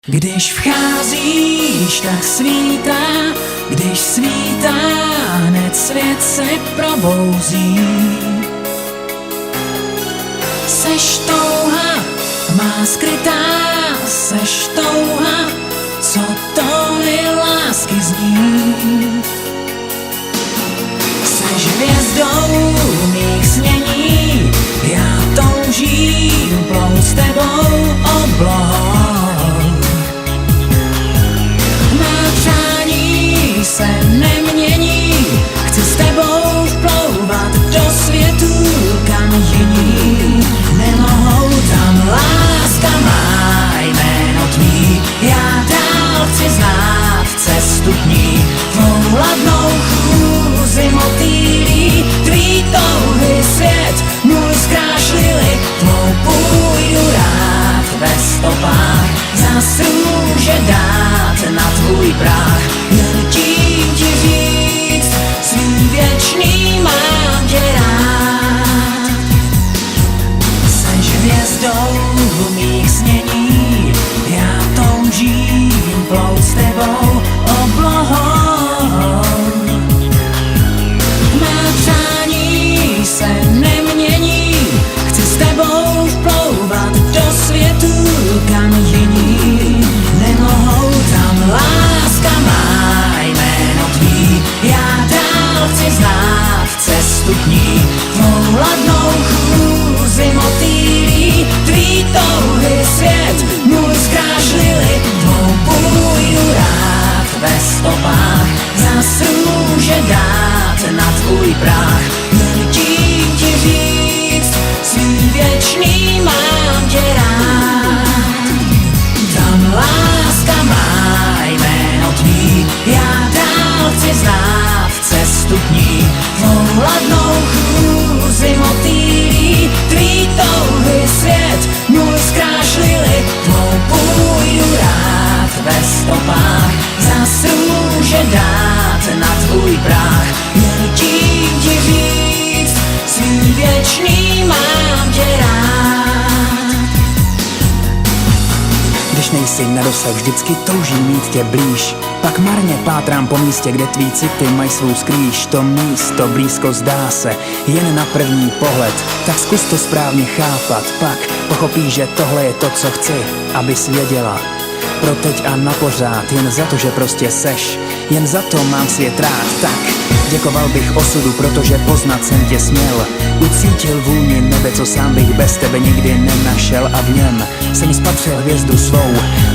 Když vcházíš, tak svítá, když svítá, hned svět se probouzí. Seš touha, má skrytá, seš touha, co tóny lásky zní. Seš hvězdou mých snění, já toužím plout s tebou oblohou. Má přání se nemění, chci s tebou vplouvat do světů, kam jiní nemohou. Tam láska má jméno tvý, já dál chci znát cestu k ní. Tvou ladnou chůzi motýlí, tvý touhy svět můj zkrášlili. Tvou půjdu rád ve stopách, zas růže dát na tvůj práh. Jen tím ti říct, svý věčný mám tě rád. Seš hvězdou mých snění, já toužím plout s tebou oblohou. Má přání se nemění, chci s tebou vplouvat do světů, kam jiní nemohou. Tam láska má jméno tvý, já dál chci znát cestu k ní. Tvou ladnou chůzi motýlí, tvý touhy svět můj zkrášlili. Tvou půjdu rád ve stopách, zas růže dát na tvůj práh. Jen tím ti říct, svý věčný mám tě rád. Tam láska má jméno tvý, já dál chci znát cestu k ní. Tvou ladnou chůzi motýlí, tvý touhy svět můj zkrášlili. Tvou půjdu rád ve stopách, zas růže dát na tvůj práh. Jen tím ti říct, svý věčný mám tě rád. Když nejsi na dosah, vždycky toužím mít tě blíž. Pak marně pátrám po místě, kde tvý city mají svou skrýš. To místo blízko zdá se jen na první pohled, tak zkus to správně chápat. Pak pochopíš, že tohle je to, co chci, abys věděla. Pro teď a na pořád, jen za to, že prostě seš, jen za to mám svět rád. Tak děkoval bych osudu, protože poznat jsem tě směl. Ucítil vůni nebe, co sám bych bez tebe nikdy nenašel. A v něm jsem spatřil hvězdu svou,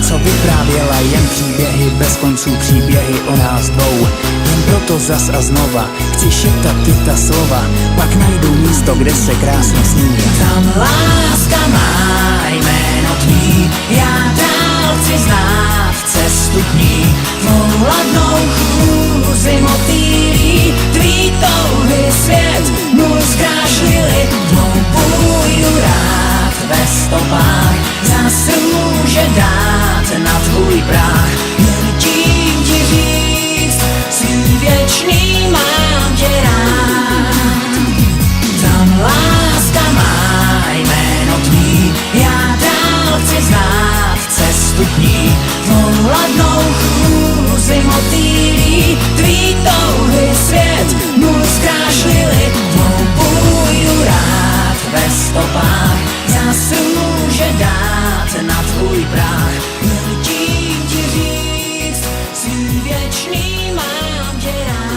co vyprávěla jen příběhy, bez konců příběhy o nás dvou. Jen proto zas a znova chci šeptat ti ta slova, pak najdu místo, kde se krásně sní. Tam láska má jméno tvý, já dál chci znát cestu k ní. Tvou ladnou chůzi motýlí, tvý touhy svět můj zkrášlili. Tvou půjdu rád ve stopách, zas růže dát na tvůj práh. Jen tím ti říct, svý věčný mám tě rád. Tam láska má jméno tvý, já dál chci znát cestu k ní. Tvou ladnou chůzi motýlí, tvý touhy svět můj zkrášlili. Tvou půjdu rád ve stopách, zas růže dát na tvůj práh. Jen tím ti říct, svý věčný mám tě rád.